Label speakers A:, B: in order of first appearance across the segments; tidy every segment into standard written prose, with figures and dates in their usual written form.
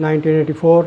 A: 1984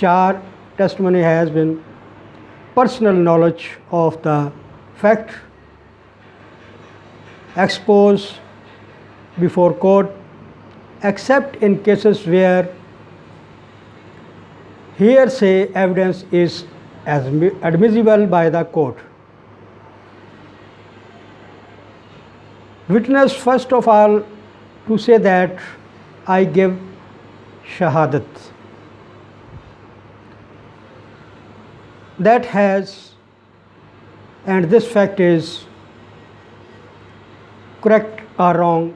A: 4, testimony has been personal knowledge of the fact exposed before court, except in cases where hearsay evidence is admissible by the court. Witness first of all to say that I give shahadat. That has, and this fact is correct or wrong,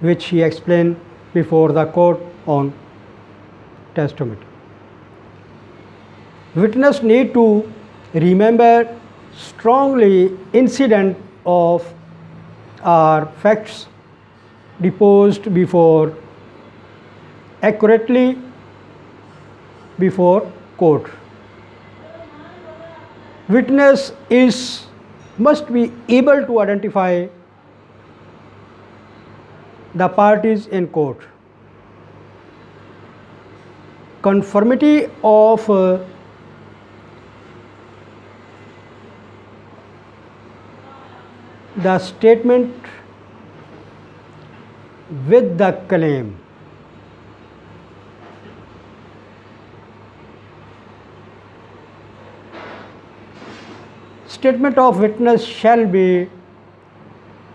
A: which he explained before the court on testimony. Witness need to remember strongly incident of or facts deposed before accurately before court. Witness must be able to identify the parties in court. Conformity of the statement with the claim. Statement of witness shall be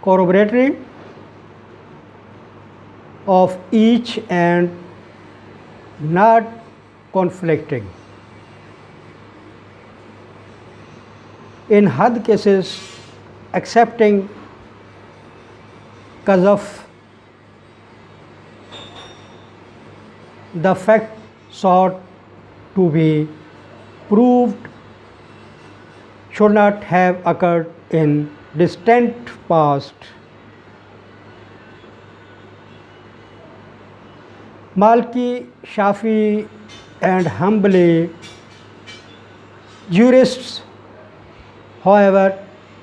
A: corroboratory of each and not conflicting. In had cases accepting qazaf, the fact sought to be proved should not have occurred in distant past. Maliki, Shafi and Hanbali jurists, however,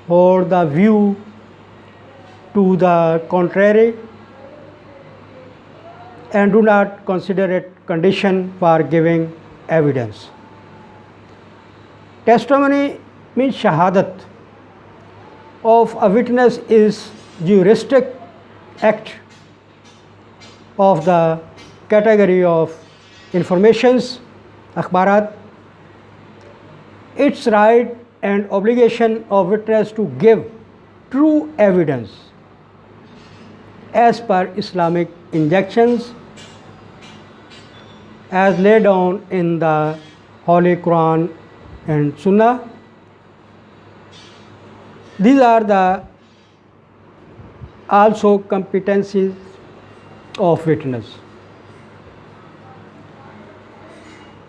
A: hold the view to the contrary and do not consider it condition for giving evidence. Testimony means shahadat of a witness is juristic act of the category of informations, akhbarat. Its right and obligation of witness to give true evidence as per Islamic injunctions as laid down in the Holy Quran and Sunnah. These are the also competencies of witness.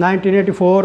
A: 1984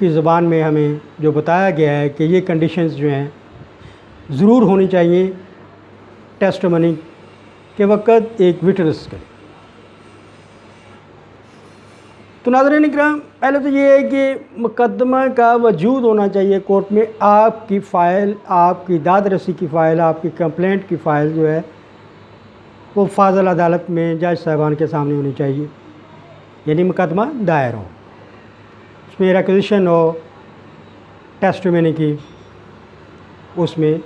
A: کی زبان میں ہمیں جو بتایا گیا ہے کہ یہ کنڈیشنز جو ہیں ضرور ہونی چاہیے ٹیسٹمنی کے وقت ایک وٹنس کے. تو ناظرین اکرام، پہلے تو یہ ہے کہ مقدمہ کا وجود ہونا چاہیے کورٹ میں. آپ کی فائل، آپ کی داد رسی کی فائل، آپ کی کمپلینٹ کی فائل جو ہے وہ فاضل عدالت میں جج صاحبان کے سامنے ہونی چاہیے، یعنی مقدمہ دائر ہو، اس میں ریکوزیشن ہو ٹیسٹمنی کی، اس میں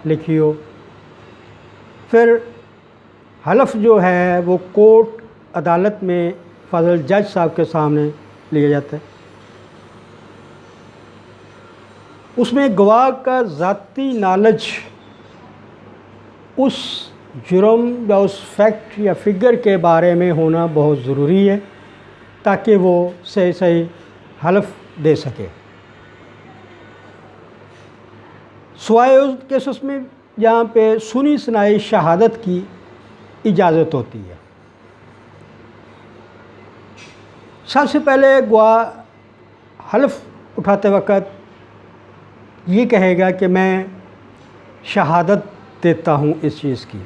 A: لکھی ہو. پھر حلف جو ہے وہ کورٹ عدالت میں فاضل جج صاحب کے سامنے لیا جاتا ہے. اس میں گواہ کا ذاتی نالج اس جرم یا اس فیکٹ یا فگر کے بارے میں ہونا بہت ضروری ہے تاکہ وہ صحیح حلف دے سکے. سوائے اس کیسز میں جہاں پہ سنی سنائی شہادت کی اجازت ہوتی ہے. سب سے پہلے گواہ حلف اٹھاتے وقت یہ کہے گا کہ میں شہادت دیتا ہوں اس چیز کی.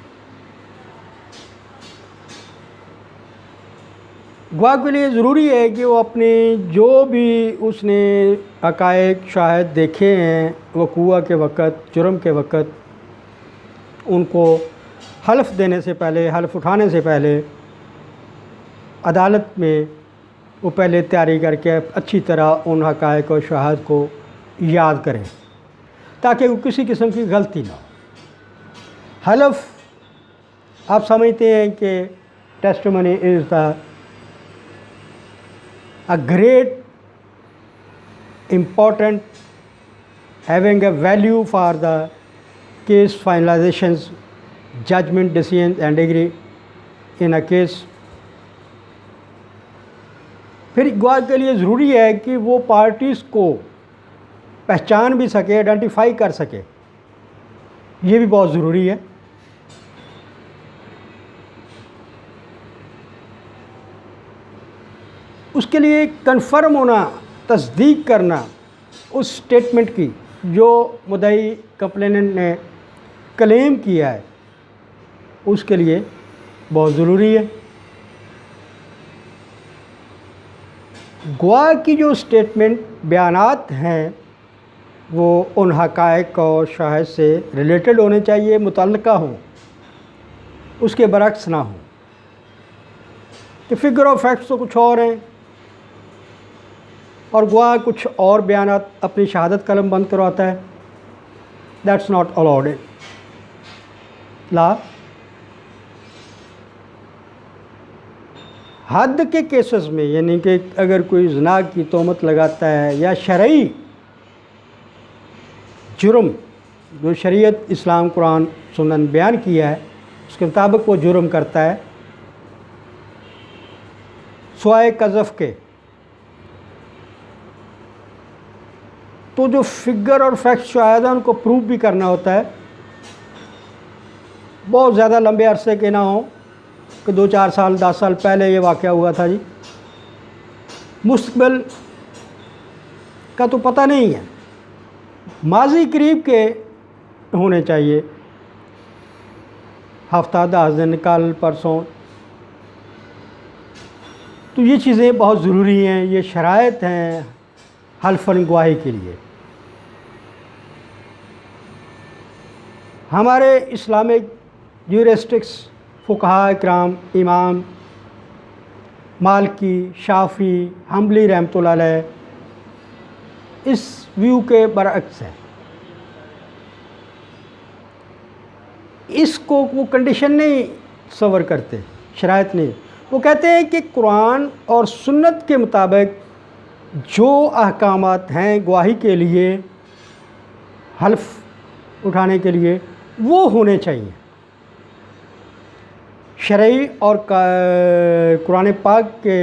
A: گواہ کے لیے ضروری ہے کہ وہ اپنے جو بھی اس نے حقائق شاہد دیکھے ہیں وقوع کے وقت، جرم کے وقت، ان کو حلف دینے سے پہلے، حلف اٹھانے سے پہلے عدالت میں وہ پہلے تیاری کر کے اچھی طرح ان حقائق و شواہد کو یاد کریں تاکہ وہ کسی قسم کی غلطی نہ ہو. حلف آپ سمجھتے ہیں کہ testimony is a great important having a value for the case finalizations, judgment, decisions and degree in a case. پھر گواہ کے لیے ضروری ہے کہ وہ پارٹیز کو پہچان بھی سکے، آئیڈینٹیفائی کر سکے، یہ بھی بہت ضروری ہے. اس کے لیے کنفرم ہونا، تصدیق کرنا اس سٹیٹمنٹ کی جو مدعی کمپلیننٹ نے کلیم کیا ہے، اس کے لیے بہت ضروری ہے. گواہ کی جو سٹیٹمنٹ بیانات ہیں وہ ان حقائق اور شواہد سے ریلیٹڈ ہونے چاہیے، متعلقہ ہوں، اس کے برعکس نہ ہوں کہ فگر آف فیکٹس تو کچھ اور ہیں اور گواہ کچھ اور بیانات اپنی شہادت قلم بند کرواتا ہے. دیٹس ناٹ الاؤڈ ان لا. حد کے کیسز میں، یعنی کہ اگر کوئی زنا کی تہمت لگاتا ہے یا شرعی جرم جو شریعت، اسلام، قرآن، سنن بیان کیا ہے اس کے مطابق وہ جرم کرتا ہے، سوائے قذف کے، تو جو فگر اور فیکٹس شاہد ہیں ان کو پروف بھی کرنا ہوتا ہے. بہت زیادہ لمبے عرصے کے نہ ہوں کہ 2-4 سال 10 سال پہلے یہ واقعہ ہوا تھا جی، مستقبل کا تو پتہ نہیں ہے، ماضی قریب کے ہونے چاہیے، ہفتہ 10 دن، کل پرسوں. تو یہ چیزیں بہت ضروری ہیں، یہ شرائط ہیں حلفاً گواہی کے لیے. ہمارے اسلامک جیورسٹکس فقہاء اکرام، امام مالکی، شافعی، حنبلی رحمۃ اللہ علیہ اس ویو کے برعکس ہے. اس کو وہ کنڈیشن نہیں تصور کرتے، شرائط نہیں. وہ کہتے ہیں کہ قرآن اور سنت کے مطابق جو احکامات ہیں گواہی کے لیے، حلف اٹھانے کے لیے، وہ ہونے چاہیے. شرعی اور قرآن پاک کے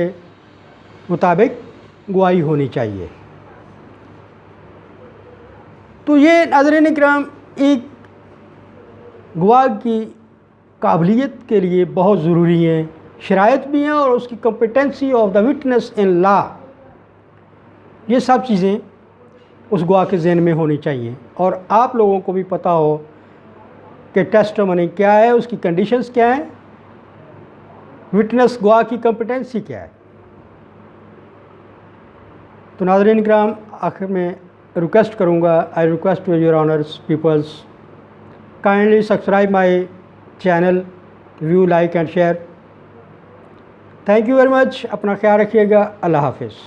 A: مطابق گواہی ہونی چاہیے. تو یہ ناظرین اکرام ایک گواہ کی قابلیت کے لیے بہت ضروری ہیں، شرائط بھی ہیں اور اس کی کمپیٹنسی آف دا وٹنس ان لا. یہ سب چیزیں اس گواہ کے ذہن میں ہونی چاہیے، اور آپ لوگوں کو بھی پتہ ہو کہ ٹیسٹمنی کیا ہے، اس کی کنڈیشنز کیا ہیں، وٹنس گواہ کی کمپٹنسی کیا ہے۔ تو ناظرین کرام، آخر میں ریکویسٹ کروں گا، I request to your honours peoples, kindly subscribe my channel, view, like and share. Thank you very much, اپنا خیال رکھیے گا، اللہ حافظ۔